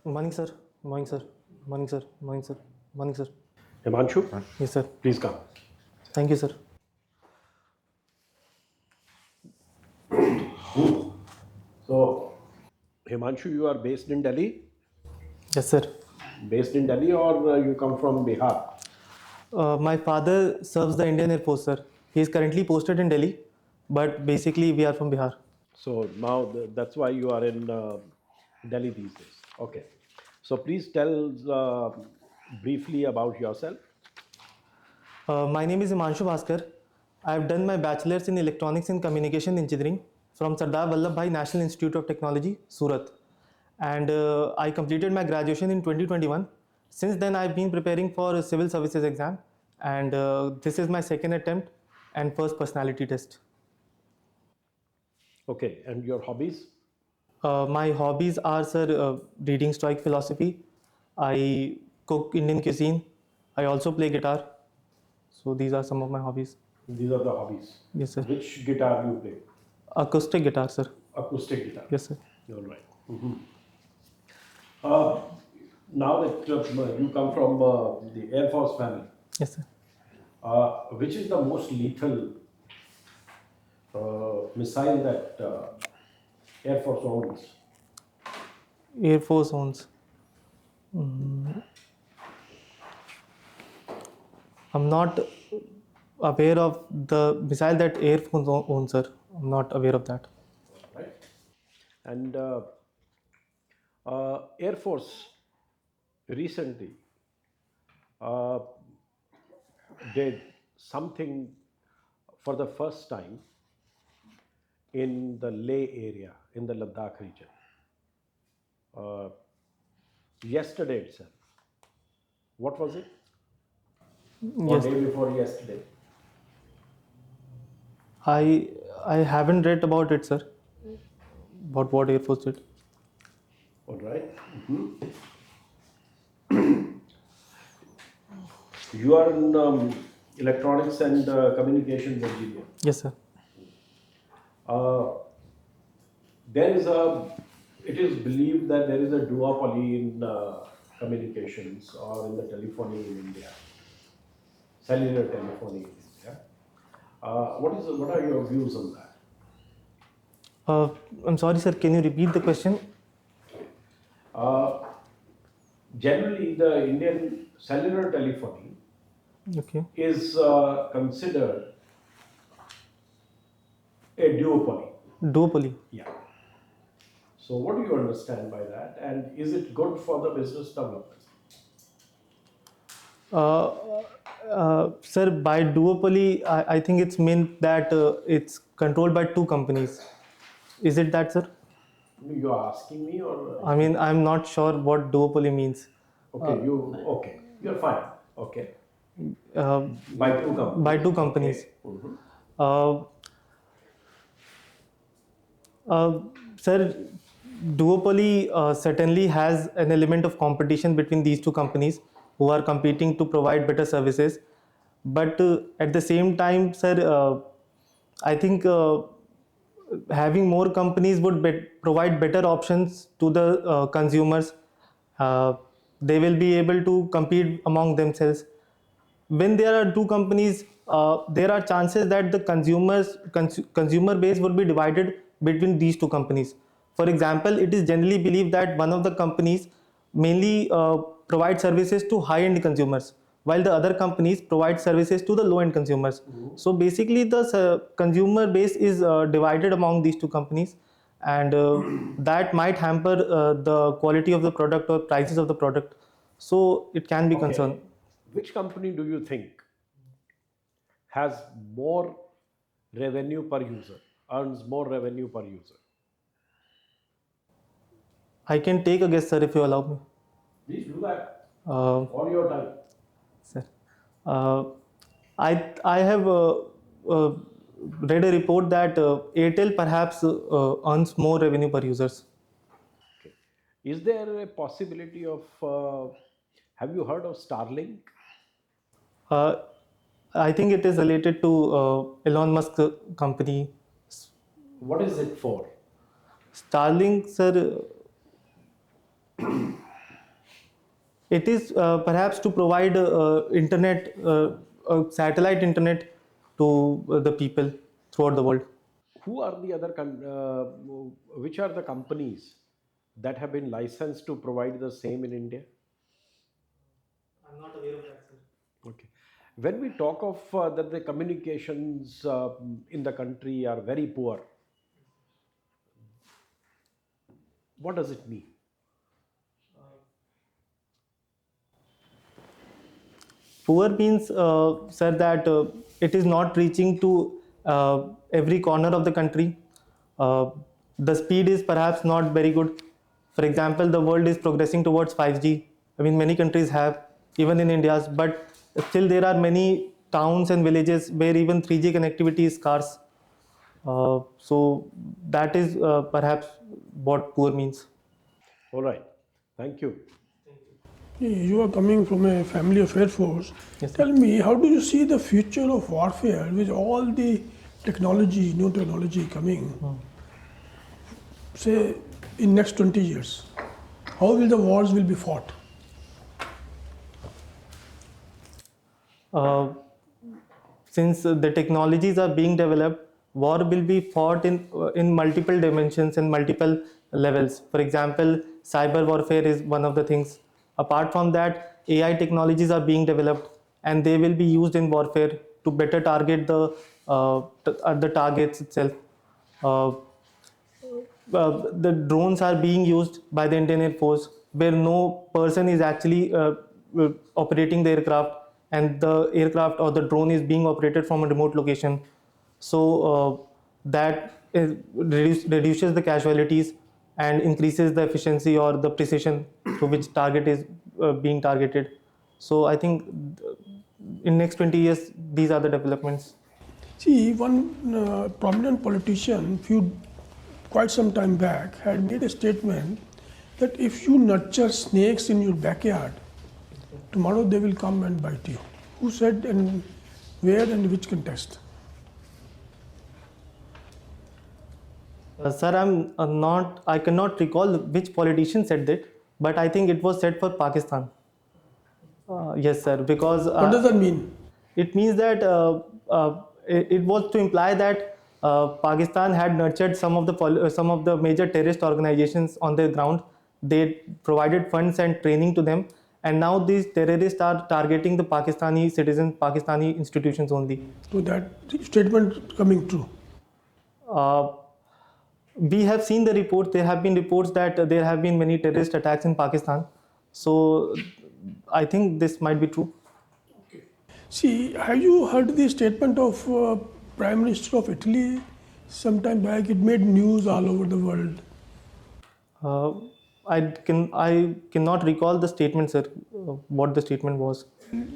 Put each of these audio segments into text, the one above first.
Morning, sir. Morning, sir. Morning, sir. Morning, sir. Morning, sir. Himanshu, Yes, sir. please come. Thank you, sir. So, Himanshu, you are based in Delhi? Yes, sir. Based in Delhi, or you come from Bihar? My father serves the Indian Air Force, sir. He is currently posted in Delhi, but basically we are from Bihar. So now that's why you are in Delhi these days. Okay. So please tell briefly about yourself. My name is HIMANSHU. I have done my bachelor's in Electronics and Communication Engineering from Sardar Vallabhbhai National Institute of Technology, Surat. And I completed my graduation in 2021. Since then, I've been preparing for a civil services exam, and this is my second attempt and first personality test. Okay. And your hobbies? My hobbies are, sir, reading Stoic philosophy. I cook Indian cuisine. I also play guitar. So these are some of my hobbies. These are the hobbies. Yes, sir. Which guitar you play? Acoustic guitar, sir. Acoustic guitar. Yes, sir. All right. Uh, now that you come from the Air Force family, Yes, sir. which is the most lethal missile that Air Force owns? Air Force owns. I'm not aware of the missile that Air Force owns, sir. I'm not aware of that. Right. And Air Force recently uh, did something for the first time in the Leh area, in the Ladakh region. Yesterday itself. What was it? Or Yes, day before yesterday? I haven't read about it, sir. About what Air Force did. All right. You are in electronics and communications engineer. Yes, sir. There is a, it is believed that there is a duopoly in communications or in the telephony in India, cellular telephony in India. What are your views on that? I'm sorry, sir. Can you repeat the question? Generally, the Indian cellular telephony Okay. is considered a duopoly. Duopoly. Yeah. So, what do you understand by that? And is it good for the business development? Sir, by duopoly, I think it's meant that it's controlled by two companies. Is it that, sir? You are asking me, or I mean, I'm not sure what duopoly means. okay, okay, you're fine. Okay, Uh, by two companies. by two companies. Okay. Uh, Sir, duopoly certainly has an element of competition between these two companies who are competing to provide better services. But at the same time, sir, I think having more companies would provide better options to the consumers. Uh, they will be able to compete among themselves. When there are two companies, there are chances that the consumer base would be divided between these two companies. For example, it is generally believed that one of the companies mainly provide services to high-end consumers, while the other companies provide services to the low-end consumers. So basically, the consumer base is divided among these two companies, and that might hamper the quality of the product or prices of the product. So it can be concerned. Which company do you think has more revenue per user, earns more revenue per user? I can take a guess, sir, if you allow me. Please do that. Uh, All your time. Sir, uh, I have read a report that Airtel perhaps earns more revenue per users. Okay. Is there a possibility of? Have you heard of Starlink? Uh, I think it is related to Elon Musk company. What is it for? Starlink, sir. It is perhaps to provide internet, satellite internet to the people throughout the world. Who are the other, which are the companies that have been licensed to provide the same in India? I'm not aware of that, sir. Okay. When we talk of that the communications in the country are very poor, what does it mean? Poor means, sir, that it is not reaching to every corner of the country. Uh, the speed is perhaps not very good. For example, the world is progressing towards 5G. I mean, many countries have, even in India's, but still there are many towns and villages where even 3G connectivity is scarce. So that is perhaps what poor means. All right. Thank you. You are coming from a family of Air Force. Yes, sir. Tell me, how do you see the future of warfare with all the technology, new technology coming, say, in next 20 years? How will the wars will be fought? Since the technologies are being developed, war will be fought in multiple dimensions and multiple levels. For example, cyber warfare is one of the things. Apart from that, AI technologies are being developed, and they will be used in warfare to better target the targets itself. Uh, the drones are being used by the Indian Air Force, where no person is actually operating the aircraft, and the aircraft or the drone is being operated from a remote location. So reduces the casualties and increases the efficiency or the precision to which target is being targeted. So I think in next 20 years, these are the developments. See, one prominent politician, quite some time back, had made a statement that if you nurture snakes in your backyard, tomorrow they will come and bite you. Who said, and where and which context? Sir, I cannot recall which politician said that, but I think it was said for Pakistan. Yes, sir, because What does that mean? it means that it was to imply that Pakistan had nurtured some of the major terrorist organizations on their ground. They provided funds and training to them, and now these terrorists are targeting the Pakistani citizens, Pakistani institutions only. So that statement coming true. Uh, we have seen the reports. There have been reports that there have been many terrorist attacks in Pakistan. So I think this might be true. See, have you heard the statement of Prime Minister of Italy sometime back? It made news all over the world. Uh, I cannot recall the statement, sir. What the statement was.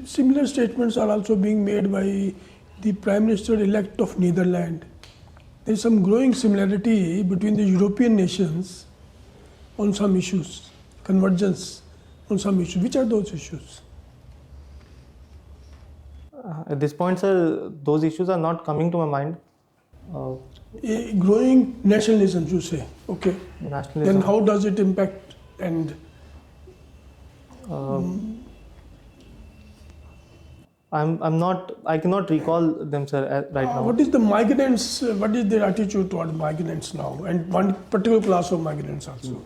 Similar statements are also being made by the Prime Minister-elect of Netherlands. There is some growing similarity between the European nations on some issues, convergence on some issues. Which are those issues? At this point, sir, those issues are not coming to my mind. A growing nationalism, you say. Okay. Nationalism. Then how does it impact and I cannot recall them, sir, right now. what is the migrants, what is their attitude toward migrants now, and one particular class of migrants also?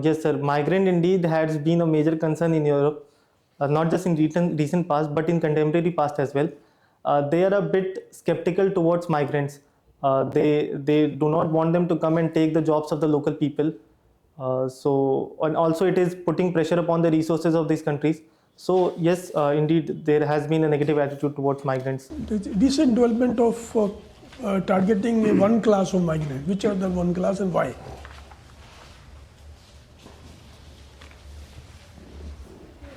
Yes, sir. Migrant indeed has been a major concern in Europe, not just in recent past, but in contemporary past as well. They are a bit skeptical towards migrants. They do not want them to come and take the jobs of the local people. And also it is putting pressure upon the resources of these countries. So yes, indeed, there has been a negative attitude towards migrants. The recent development of targeting one class of migrants. Which are the one class and why?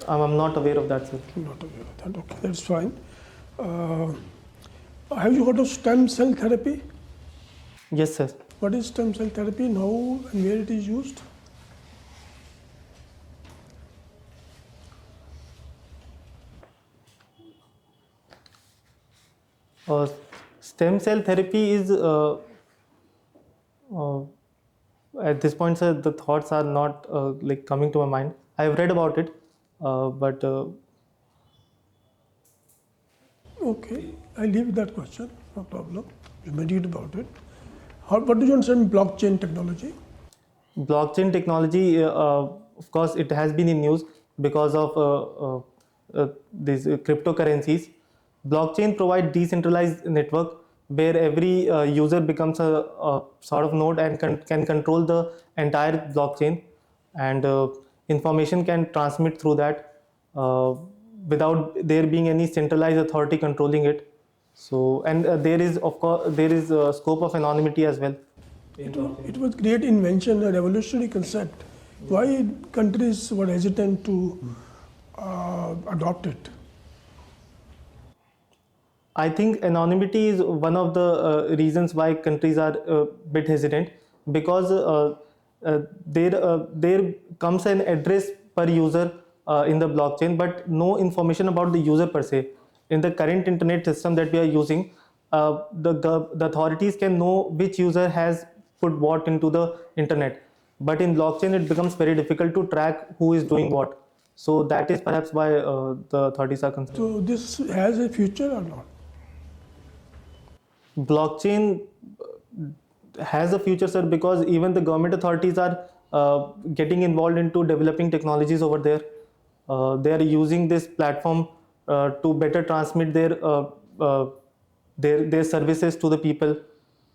I'm not aware of that, sir. Not aware of that. Okay, that's fine. Have you heard of stem cell therapy? Yes, sir. What is stem cell therapy and how and where it is used? Stem cell therapy is, at this point, sir, the thoughts are not like coming to my mind. I have read about it, But Okay, I leave that question, no problem. You meditate about it. What do you understand blockchain technology? blockchain technology, of course, it has been in news because of these cryptocurrencies. Blockchain provide decentralized network where every user becomes a sort of node and can control the entire blockchain, and information can transmit through that without there being any centralized authority controlling it. So, and there is, of course, there is scope of anonymity as well. It was great invention, a revolutionary concept. Why countries were hesitant to adopt it? I think anonymity is one of the reasons why countries are a bit hesitant, because there comes an address per user in the blockchain, but no information about the user per se. In the current internet system that we are using, the authorities can know which user has put what into the internet, but in blockchain it becomes very difficult to track who is doing what. So that is perhaps why the authorities are concerned. So this has a future or not? Blockchain has a future, sir, because even the government authorities are getting involved into developing technologies over there. They are using this platform to better transmit uh, their services to the people.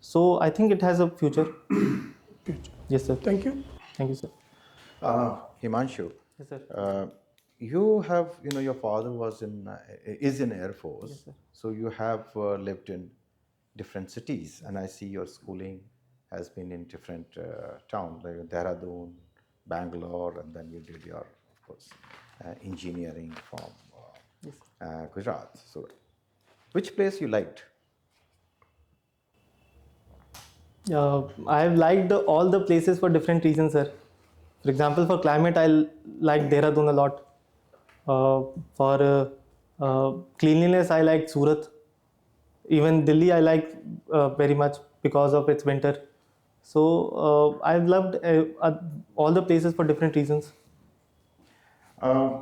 So I think it has a future. Future. Yes, sir. Thank you. Thank you, sir. Himanshu, Yes, sir. you have, your father was is in Air Force, Yes, sir. so you have lived in different cities, and I see your schooling has been in different towns like Dehradun, Bangalore, and then you did your, of course, engineering from Yes. Gujarat. So, which place you liked? I've liked all the places for different reasons, sir. For example, for climate, I like Dehradun a lot. For cleanliness, I like Surat. Even Delhi, I like very much because of its winter. So I've loved all the places for different reasons. You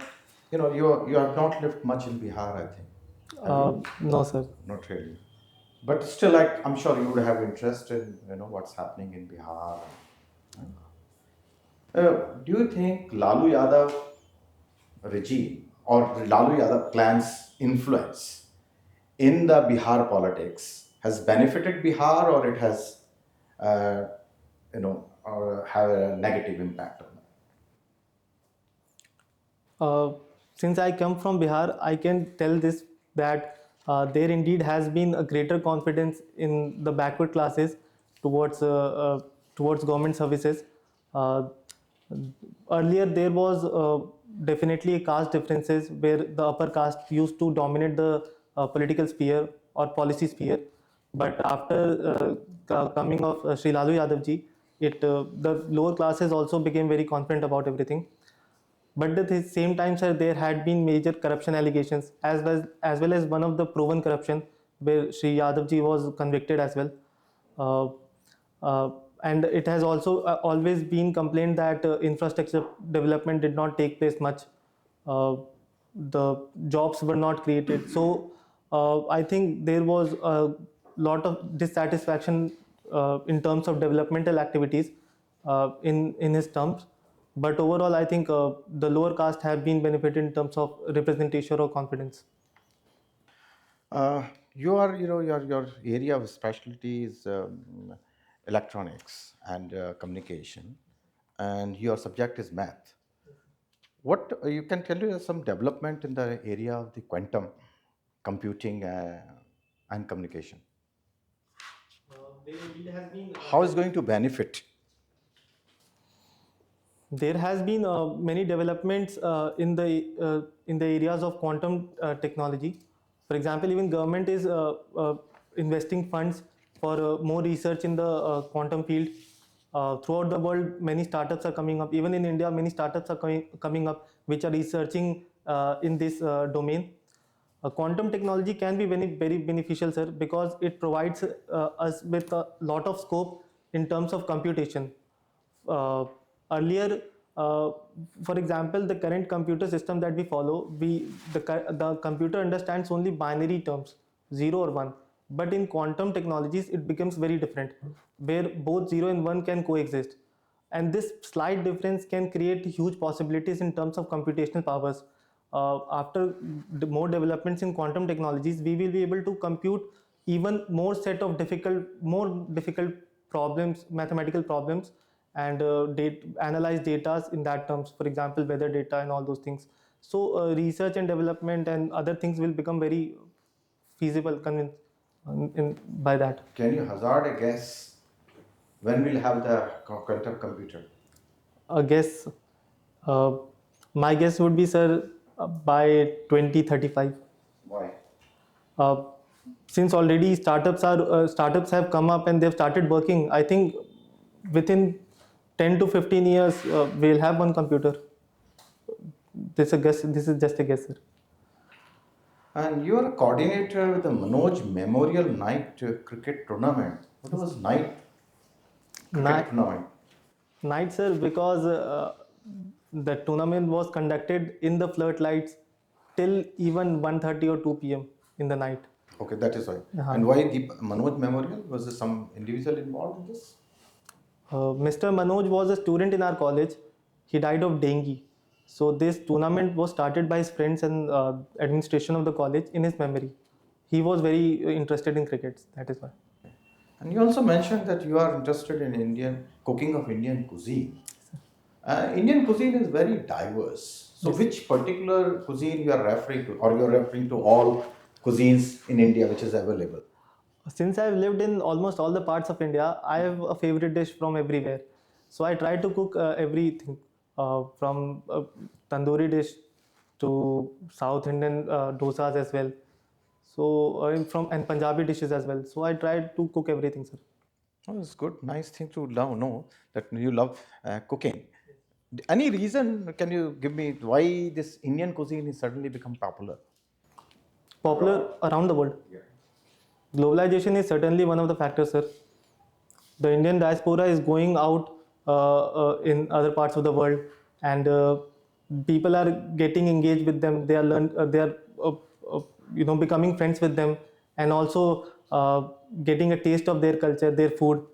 have not lived much in Bihar, I think. No, sir. Not really. But still, like, I'm sure you would have interest in, what's happening in Bihar. Do you think Lalu Yadav regime or Lalu Yadav clan's influence in the Bihar politics has benefited Bihar, or it has, or have a negative impact on it? Since I come from Bihar, I can tell this, that there indeed has been a greater confidence in the backward classes towards government services. Uh, Earlier, there was definitely a caste differences where the upper caste used to dominate the political sphere or policy sphere. But after coming of Sri Lalu Yadav ji, the lower classes also became very confident about everything. But at the same time, sir, there had been major corruption allegations, as well as one of the proven corruption where Sri Yadav ji was convicted as well. Uh, and it has also always been complained that infrastructure development did not take place much. The jobs were not created. So I think there was a lot of dissatisfaction in terms of developmental activities in his terms. But overall, I think the lower caste have been benefited in terms of representation or confidence. Your area of specialty is electronics and communication, and your subject is math. What you can tell you some development in the area of the quantum computing and communication? How is going to benefit? There has been many developments in the areas of quantum technology. For example, even government is investing funds for more research in the quantum field. Throughout the world, many startups are coming up. Even in India, many startups are coming up which are researching in this domain. Quantum technology can be very, very beneficial, sir, because it provides us with a lot of scope in terms of computation. uh, Earlier, Uh, for example, the current computer system that we follow, the computer understands only binary terms, 0 or 1. But in quantum technologies, it becomes very different, where both 0 and 1 can coexist. And this slight difference can create huge possibilities in terms of computational powers. After more developments in quantum technologies, we will be able to compute even more set of more difficult problems, mathematical problems, and analyze data in that terms. For example, weather data and all those things. So research and development and other things will become very feasible, by that. Can you hazard a guess when we'll have the quantum computer? A guess, uh, my guess would be, sir, by 2035. Why? Uh, since already startups have come up and they've started working, I think within 10 to 15 years we'll have one computer. This is a guess. This is just a guess, sir. And you are a coordinator with the Manoj Memorial Night Cricket Tournament. What was night cricket tournament? Night, sir, because the tournament was conducted in the floodlights till even 1:30 or 2 p.m. in the night. Okay, that is why. And why the Manoj Memorial? Was there some individual involved in this? Mr. Manoj was a student in our college. He died of dengue. So this tournament was started by his friends and administration of the college in his memory. He was very interested in cricket. That is why. And you also mentioned that you are interested in Indian cooking of Indian cuisine. Indian cuisine is very diverse. So which particular cuisine you are referring to, or you are referring to all cuisines in India which is available? Since I've lived in almost all the parts of India, I have a favorite dish from everywhere. So I try to cook everything from tandoori dish to South Indian dosas as well. So and Punjabi dishes as well. So I try to cook everything, sir. Oh, that's good. Nice thing to know that you love cooking. Any reason? Can you give me why this Indian cuisine has suddenly become popular? Popular around the world. Yeah. Globalization is certainly one of the factors, sir. The Indian diaspora is going out in other parts of the world, and people are getting engaged with them. They are becoming friends with them, and also getting a taste of their culture, their food.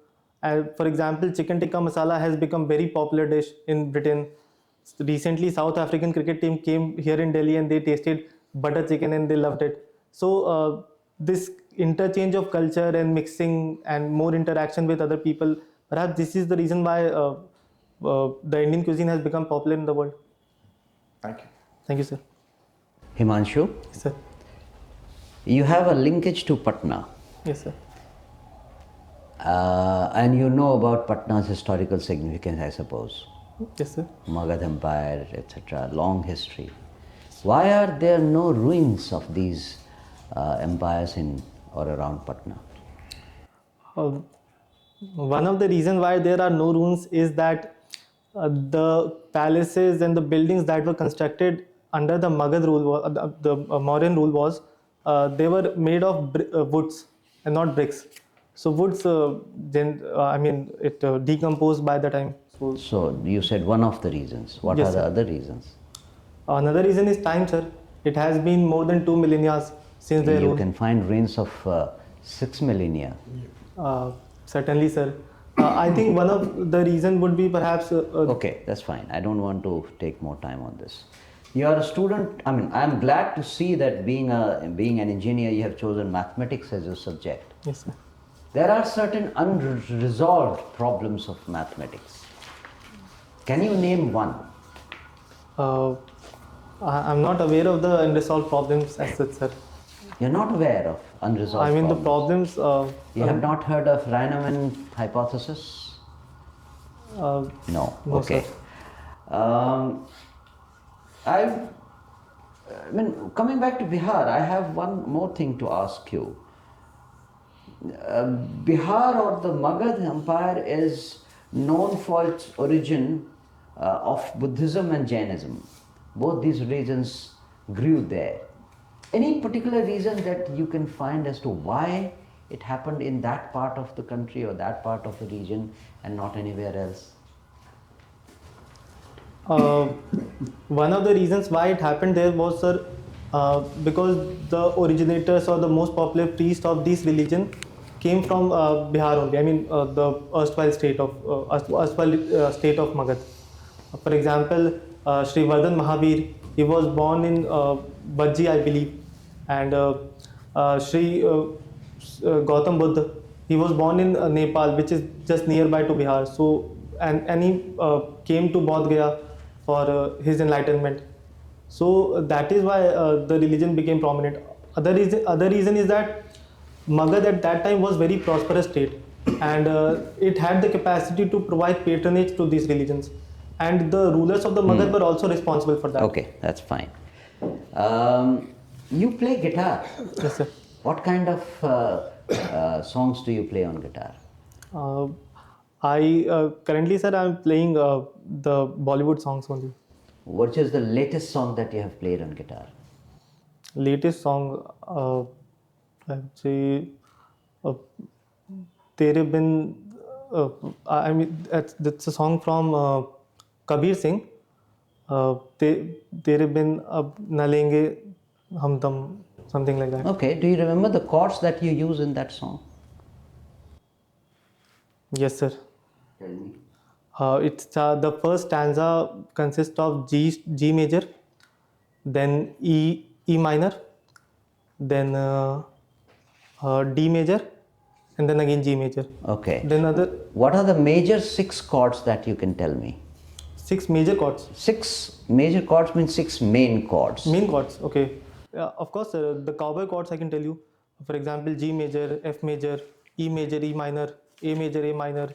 For example, chicken tikka masala has become very popular dish in Britain. Recently, South African cricket team came here in Delhi and they tasted butter chicken and they loved it. So this interchange of culture and mixing and more interaction with other people, perhaps this is the reason why the Indian cuisine has become popular in the world. Thank you. Thank you, sir. Himanshu, Yes, sir. you have a linkage to Patna, Yes, sir. and you know about Patna's historical significance, I suppose. Yes, sir. Magadh Empire, etc., long history. Why are there no ruins of these empires in or around Patna? One of the reasons why there are no ruins is that the palaces and the buildings that were constructed under the Magadh rule, the Mauryan rule was, they were made of woods and not bricks. So woods, it decomposed by the time. So you said one of the reasons. What Yes, are the sir. other reasons? Another reason is time, sir. It has been more than 2 millennia since they You ruled. can find ruins of 6 millennia. Certainly, sir. I think one of the reason would be perhaps. Okay, that's fine. I don't want to take more time on this. You are a student. I mean, I'm glad to see that being an engineer, you have chosen mathematics as your subject. Yes, sir. There are certain unresolved problems of mathematics. Can you name one? I'm not aware of the unresolved problems as such, sir. You're not aware of unresolved I mean, the problems. problems. You have not heard of Riemann hypothesis? No. No, Okay. sir. I mean, coming back to Bihar, I have one more thing to ask you. Bihar or the Magadh Empire is known for its origin of Buddhism and Jainism. Both these religions grew there. Any particular reason that you can find as to why it happened in that part of the country or that part of the region and not anywhere else? Uh, one of the reasons why it happened there was, sir, because the originators or the most popular priest of this religion came from Bihar only. I mean, the erstwhile state of Magad. For example, Sri Vardhan Mahavir, he was born in Bajji, I believe, and Sri Gautam Buddha, he was born in Nepal, which is just nearby to Bihar. So, and he came to Bodh Gaya for his enlightenment. So that is why the religion became prominent. Other reason is that Magad at that time was very prosperous state, and it had the capacity to provide patronage to these religions, and the rulers of the Magad were also responsible for that. Okay, that's fine. You play guitar. Yes, sir. What kind of songs do you play on guitar? I currently, sir, I'm playing the Bollywood songs only. What is the latest song that you have played on guitar? Latest song, I would say, Tere Bin. I mean, that's a song from Kabir Singh. Tere Bin Ab Na Lenge Hum Dam, something like that. Okay, do you remember the chords that you use in that song? Yes, sir. Tell me. It's the first stanza consists of G major, then E minor, then D major, and then again G major. Okay. Then other What are the major 6 chords that you can tell me? 6 major chords. 6 major chords means 6 main chords. Main chords, okay. Of course, the cowboy chords I can tell you. For example, G major, F major, E major, E minor, A major, A minor,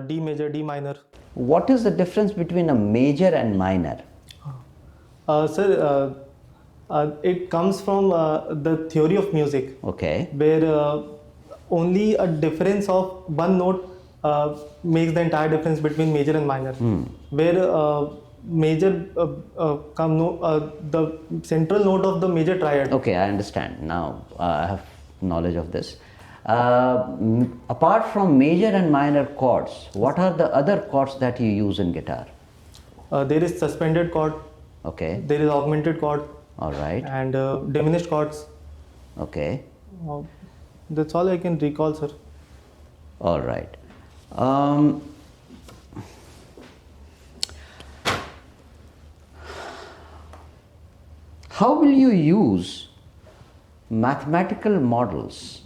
D major, D minor. What is the difference between a major and minor? Sir, it comes from the theory of music, Okay. where only a difference of one note makes the entire difference between major and minor. Where major the central note of the major triad. Okay, I understand. Now I have knowledge of this. Apart from major and minor chords, what are the other chords that you use in guitar? There is suspended chord, Okay. there is augmented chord, All right. and diminished chords. Okay. That's all I can recall, sir. All right. How will you use mathematical models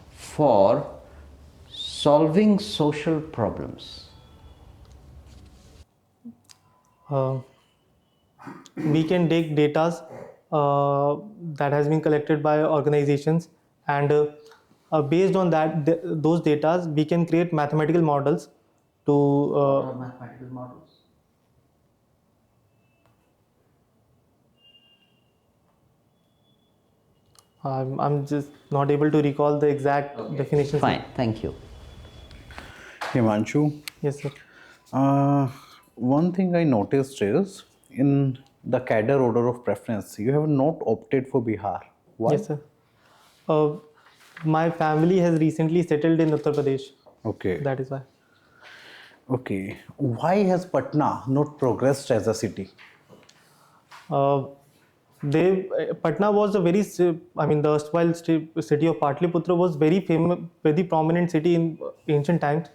for solving social problems? We can take data that has been collected by organizations, and based on those data, we can create mathematical models to Mathematical models? I'm just not able to recall the exact definitions. Fine, thank you. Himanshu, Yes, sir. one thing I noticed is in the cadre order of preference, you have not opted for Bihar. Why? Yes, sir. My family has recently settled in Uttar Pradesh. Okay. That is why. Okay. Why has Patna not progressed as a city? Patna was a very, the erstwhile city of Patliputra was very famous, very prominent city in ancient times.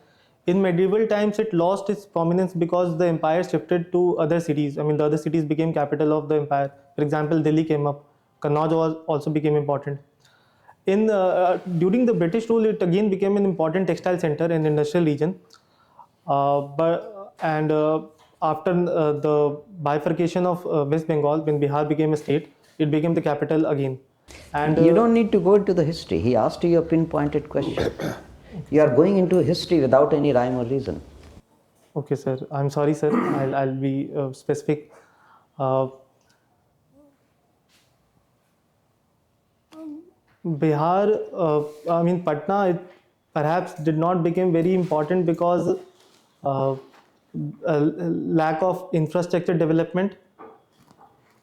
In medieval times, it lost its prominence because the empire shifted to other cities. I mean, the other cities became capital of the empire. For example, Delhi came up. Kannauj also became important. During the British rule, it again became an important textile center and industrial region. After the bifurcation of West Bengal, when Bihar became a state, it became the capital again. And You don't need to go into the history. He asked you a pinpointed question. You are going into history without any rhyme or reason. Okay, sir. I'm sorry, sir. I'll be specific. Bihar, Patna, it perhaps did not become very important because lack of infrastructure development.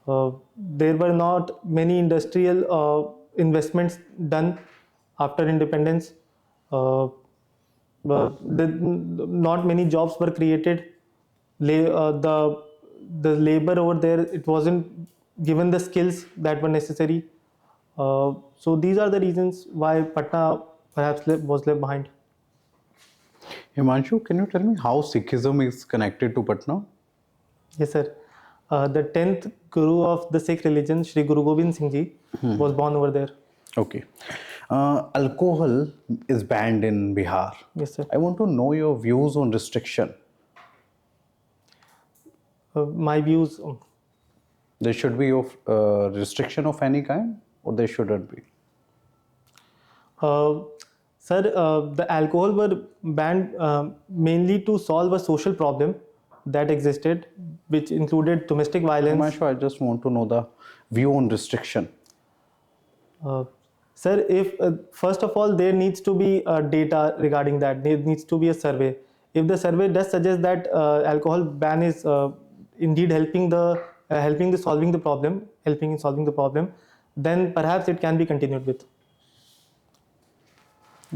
There were not many industrial investments done after independence. Not many jobs were created. The the labor over there, it wasn't given the skills that were necessary. So these are the reasons why Patna perhaps was left behind. Himanshu, can you tell me how Sikhism is connected to Patna? Yes, sir. The 10th Guru of the Sikh religion, Shri Guru Gobind Singh Ji, was born over there. Okay. Alcohol is banned in Bihar. Yes, sir. I want to know your views on restriction. My views. There should be of restriction of any kind, or there shouldn't be. Sir, the alcohol were banned mainly to solve a social problem that existed, which included domestic violence. Himanshu, I just want to know the view on restriction. Sir, if first of all there needs to be data regarding that, there needs to be a survey. If the survey does suggest that alcohol ban is indeed helping in solving the problem, then perhaps it can be continued with.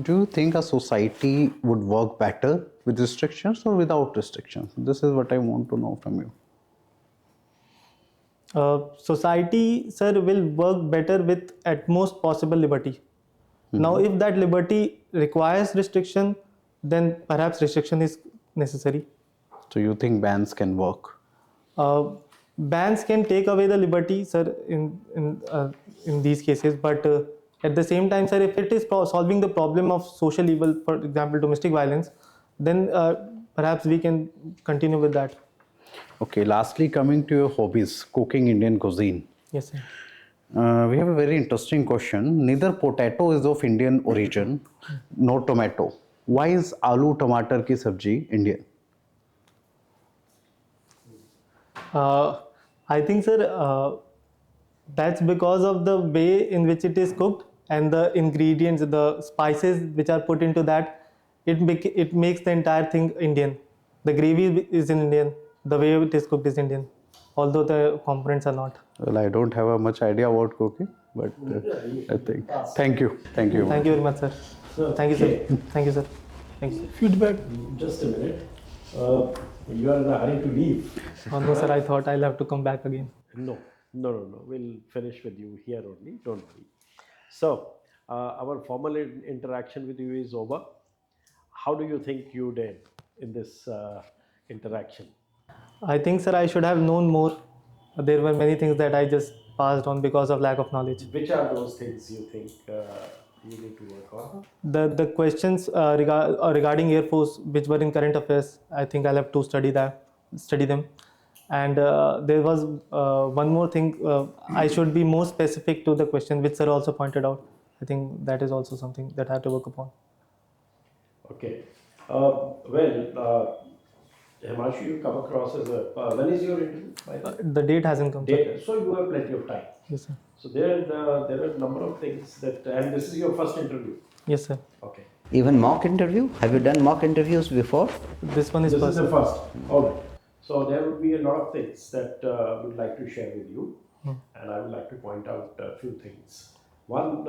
Do you think a society would work better with restrictions or without restrictions? This is what I want to know from you. Society, sir, will work better with at most possible liberty. Now, if that liberty requires restriction, then perhaps restriction is necessary. So you think bans can work? Bans can take away the liberty, sir, in these cases. But at the same time, sir, if it is solving the problem of social evil, for example, domestic violence, then perhaps we can continue with that. Okay, lastly, coming to your hobbies, cooking Indian cuisine. Yes, sir. We have a very interesting question. Neither potato is of Indian origin, nor tomato. Why is aloo tomatar ki sabji Indian? I think, sir, that's because of the way in which it is cooked and the ingredients, the spices which are put into that. It makes the entire thing Indian. The gravy is Indian. The way it is cooked is Indian, although the components are not. Well, I don't have a much idea about cooking, but I think. Thank you. Thank you. Thank you very much, sir. Thank you, sir. Thank you, sir. Thank you. Feedback. Just a minute. You are in a hurry to leave. No, sir, I thought I'll have to come back again. No. We'll finish with you here only. Don't worry. So, our formal interaction with you is over. How do you think you did in this interaction? I think, sir, I should have known more. There were many things that I just passed on because of lack of knowledge. Which are those things you think you need to work on? The questions regarding Air Force, which were in current affairs, I think I'll have to study them. And there was one more thing. I should be more specific to the question, which sir also pointed out. I think that is also something that I have to work upon. Okay. Himanshu, you come across as when is your interview? By the way? The date hasn't come. Sir. So you have plenty of time. Yes, sir. So there are a number of things that, and this is your first interview. Yes, sir. Okay. Even mock interview? Have you done mock interviews before? This one is This first. is the first. All right. So there would be a lot of things that we'd like to share with you, and I would like to point out a few things. One,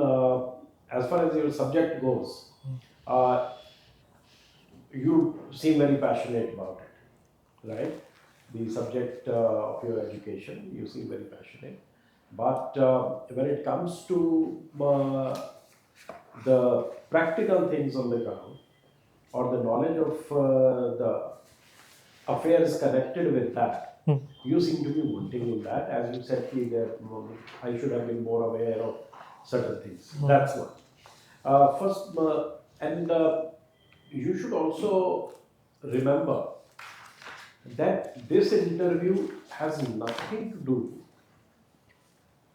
as far as your subject goes, you seem very passionate about it, right? The subject of your education, you seem very passionate. But when it comes to the practical things on the ground, or the knowledge of the affairs connected with that, you seem to be wanting in that. As you said, that I should have been more aware of certain things. That's one. First, and you should also remember that this interview has nothing to do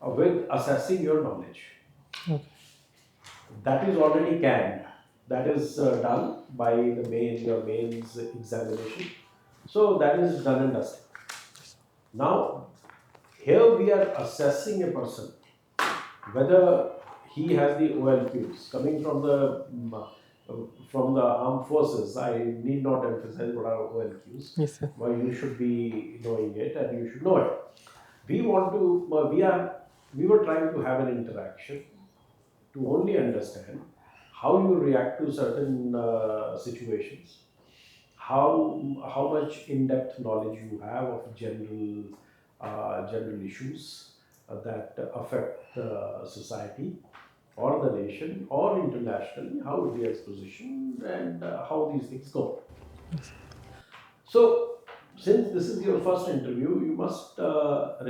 with assessing your knowledge. Okay. That is already canned. That is done by the mains examination. So that is done and dusted. Now, here we are assessing a person whether he has the OLQs coming from the armed forces. I need not emphasize what are OLQs. Yes, sir. Well, you should be knowing it, and you should know it. We were trying to have an interaction to only understand how you react to certain situations, how much in-depth knowledge you have of general issues that affect the society or the nation or internationally, how India is positioned and how these things go. So, since this is your first interview, you must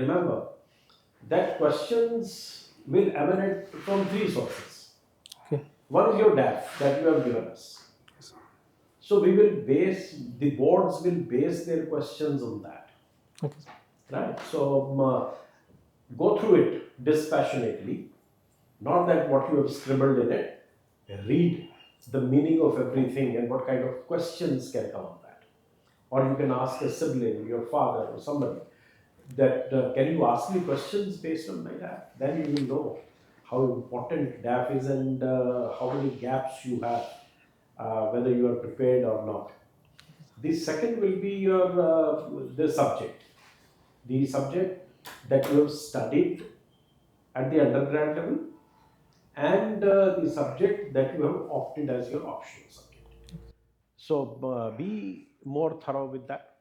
remember that questions will emanate from three sources. Okay. One is your DAF that you have given us. So the boards will base their questions on that. Okay. Right? So go through it dispassionately, not that what you have scribbled in it, read the meaning of everything and what kind of questions can come on that. Or you can ask a sibling, your father or somebody, that can you ask me questions based on my DAF? Then you will know how important DAF is and how many gaps you have, whether you are prepared or not. The second will be your the subject that you have studied at the undergrad level, and the subject that you have opted as your optional subject. So be more thorough with that.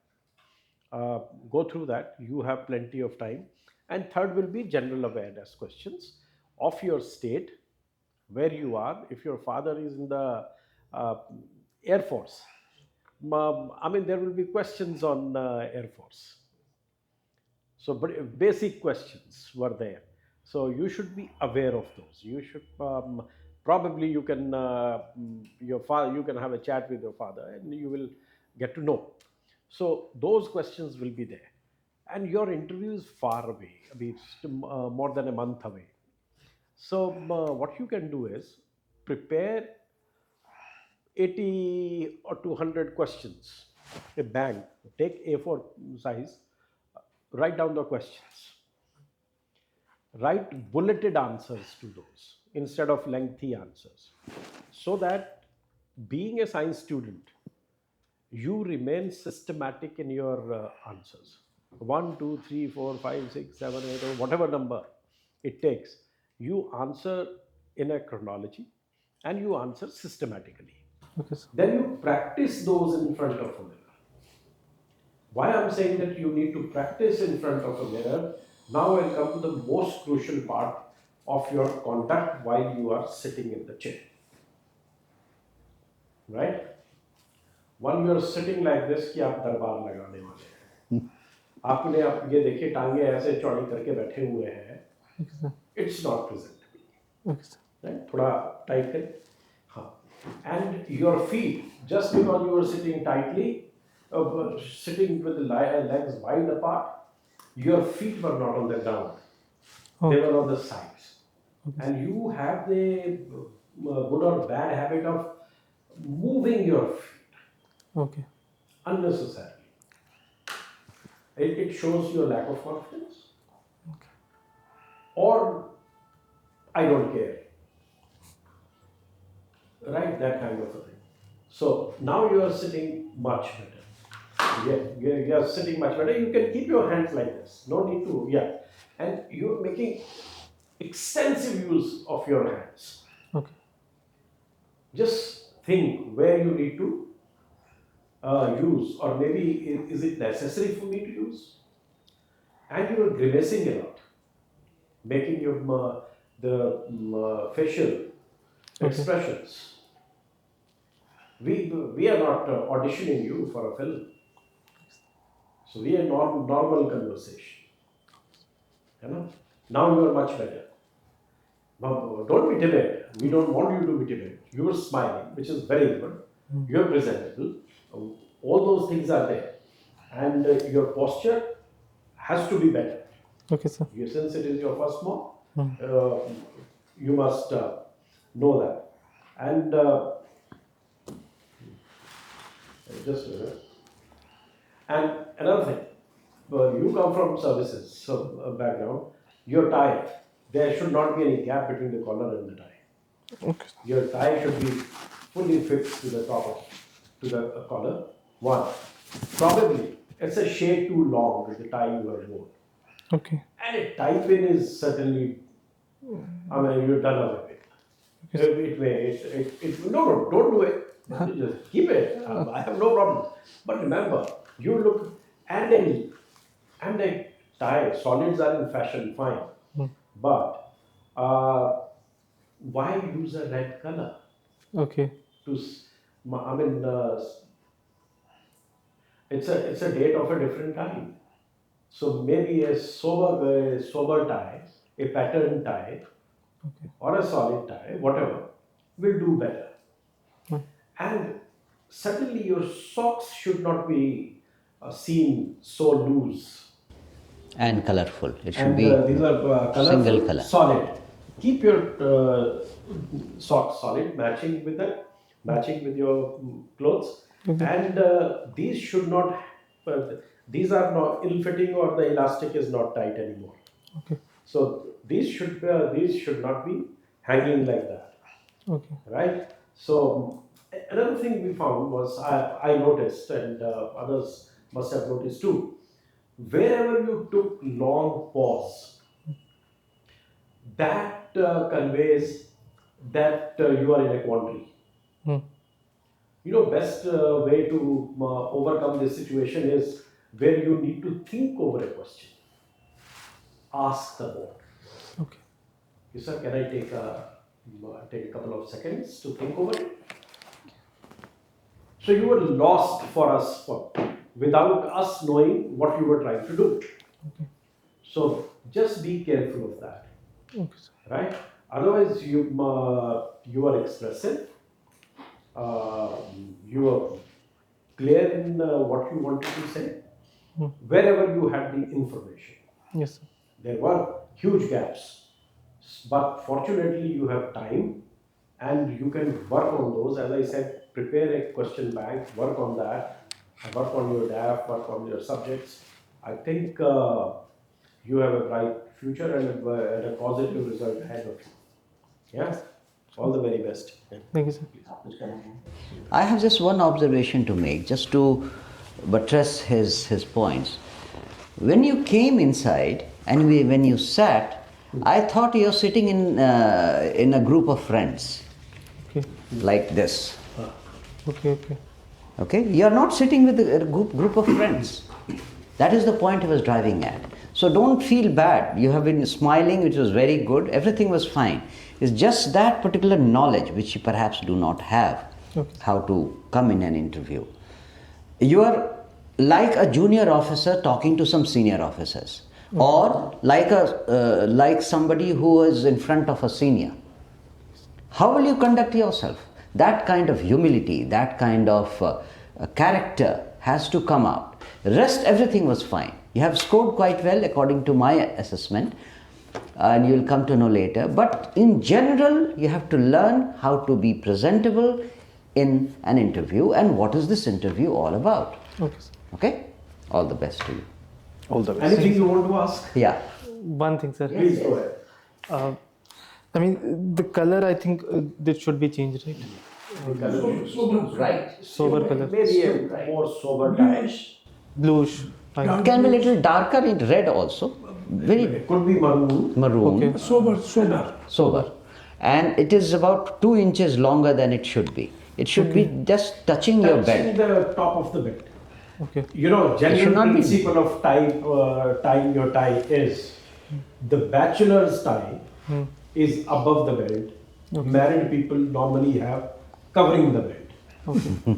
Go through that. You have plenty of time. And third will be general awareness questions of your state, where you are. If your father is in the Air Force, I mean, there will be questions on Air Force. So, but basic questions were there. So you should be aware of those. You should probably you can you can have a chat with your father and you will get to know. So those questions will be there, and your interview is far away. I mean, it's more than a month away. So what you can do is prepare 80 or 200 questions, a bank, take A4 size, write down the questions, write bulleted answers to those instead of lengthy answers, so that being a science student, you remain systematic in your answers. 1, 2, 3, 4, 5, 6, 7, 8, or whatever number it takes, you answer in a chronology and you answer systematically. Okay, sir. Then you practice those in front of a mirror. Why I'm saying that you need to practice in front of a mirror, now I'll come to the most crucial part of your conduct while you are sitting in the chair. Right? While you are sitting like this कि आप दरबार लगाने वाले हैं, आपने आप ये देखिए टांगे ऐसे चौड़ी करके बैठे हुए हैं, it's not presentable. Okay, sir. Right? थोड़ा टाइट करें, हाँ. And your feet, just because you are sitting tightly, sitting with the legs wide apart, your feet were not on the ground. Oh. They were on the sides. And you have the good or bad habit of moving your feet Okay. unnecessarily. It shows your lack of confidence. Okay. Or I don't care. Right? That kind of a thing. So now you are sitting much better. You are sitting much better. You can keep your hands like this. No need to, yeah. And you are making extensive use of your hands. Okay. Just think where you need to use, or maybe is it necessary for me to use? And you are grimacing a lot, making your facial expressions. We are not auditioning you for a film. So we are normal conversation. You know? Now you are much better. Now, don't be timid. We don't want you to be timid. You are smiling, which is very good. You are presentable. All those things are there. And your posture has to be better. Okay, sir. Since it is your first mock, you must know that. And just a minute. And another thing, you come from services background, your tie, there should not be any gap between the collar and the tie. Okay. Your tie should be fully fixed to the the collar. One, probably it's a shade too long with the tie you have worn. Okay. And a tie pin is certainly, I mean, you're done away with. It may, no, don't do it. You just keep it. I have no problem. But remember, you look and a tie. Solids are in fashion, fine. But why use a red color? Okay. I mean, it's a date of a different time. So maybe a sober tie, a pattern tie, or a solid tie, whatever, will do better. And certainly your socks should not be seen so loose. And colorful. It should And be these are colorful, single color. solid. Keep your socks solid, matching with your clothes. And these should not. These are not ill-fitting, or the elastic is not tight anymore. Okay. So these should not be hanging like that. Okay. Right? So another thing we found was I noticed, and others must have noticed too, wherever you took long pause, that conveys that you are in a quandary. You know, best way to overcome this situation is where you need to think over a question. Ask the board. Okay. Yes, sir, can I take a couple of seconds to think over it? So you were lost for us without us knowing what you were trying to do. Okay. So just be careful of that, Okay, sir. right? Otherwise, you are expressive. You are clear in what you wanted to say. Wherever you had the information, Yes, sir. there were huge gaps. But fortunately, you have time and you can work on those. As I said, prepare a question bank, work on that, work on your DAF, work on your subjects. I think you have a bright future and a positive result ahead of you. Yeah? All the very best. Thank you, sir. I have just one observation to make, just to buttress his points. When you came inside and when you sat, I thought you're sitting in a group of friends, Okay. like this. Okay. Okay, you're not sitting with a group of friends. That is the point I was driving at. So don't feel bad. You have been smiling, which was very good. Everything was fine. It's just that particular knowledge which you perhaps do not have, how to come in an interview. You are like a junior officer talking to some senior officers, or like somebody who is in front of a senior. How will you conduct yourself? That kind of humility, that kind of character has to come out. Rest, everything was fine. You have scored quite well according to my assessment, and you will come to know later. But in general, you have to learn how to be presentable in an interview and what is this interview all about. Okay, sir. Okay? All the best to you. All the best. Anything you want to ask? Yeah. One thing, sir. Please go ahead. I mean, the color, I think that should be changed, right? Right. Sober color. Maybe a more sober tie. Bluish. Fine. It can be a little darker in red also. Very It could be maroon. maroon. Okay. Sober. And it is about 2 inches longer than it should be. It should be just touching your Touching belt. the top of the belt. Okay. You know, should general not be- principle of tying your tie is the bachelor's tie is above the belt. Married people normally have covering the belt.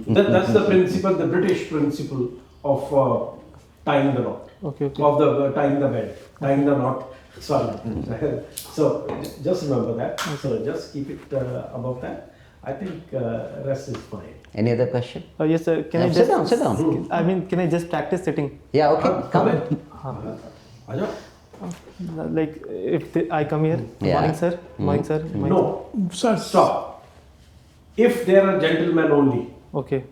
That's the principle, the British principle of tying the knot. Okay. Of the tying the belt, tying the knot. Sorry. So just remember that. So just keep it above that. I think rest is fine. Any other question? Yes, sir. Can I Sit just down. I mean, can I just practice sitting? Yeah, okay. Come. Aja? Like if I come here, Yeah. morning, sir. Morning, sir. Morning. No. Sir, Stop. If there are gentlemen only, Okay.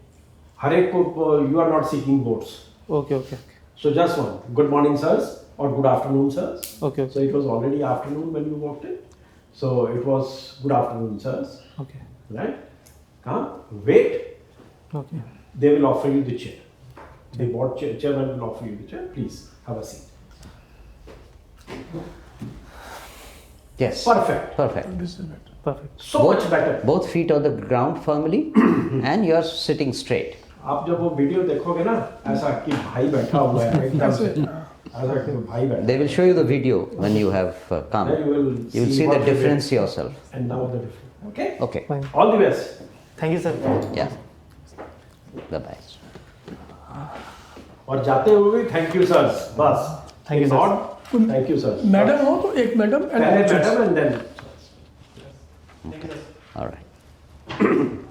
Harek ko, you are not seeking votes. Okay. So just one. Good morning, sirs, or good afternoon, sirs. Okay. So it was already afternoon when you walked in. So it was good afternoon, sirs. Okay. Right? Come, wait. Okay. They will offer you the chair. The board chairman will offer you the chair. Please have a seat. Yes. Perfect. Perfect. this is better. Perfect. So much better. Both feet on the ground firmly, and you're sitting straight. आप जब वो video देखोगे ना ऐसा कि भाई बैठा हुआ है एकदम से ऐसा कि भाई बैठा They will show you the video when you have come. Then you will see the what we difference did. yourself. and now the difference. Okay. Okay. Fine. All the best. Thank you, sir. Yeah. Bye bye. और जाते हुए भी thank you sir बस Thank you, sir. Not thank you sir madam हो तो एक madam पहले madam and then All right.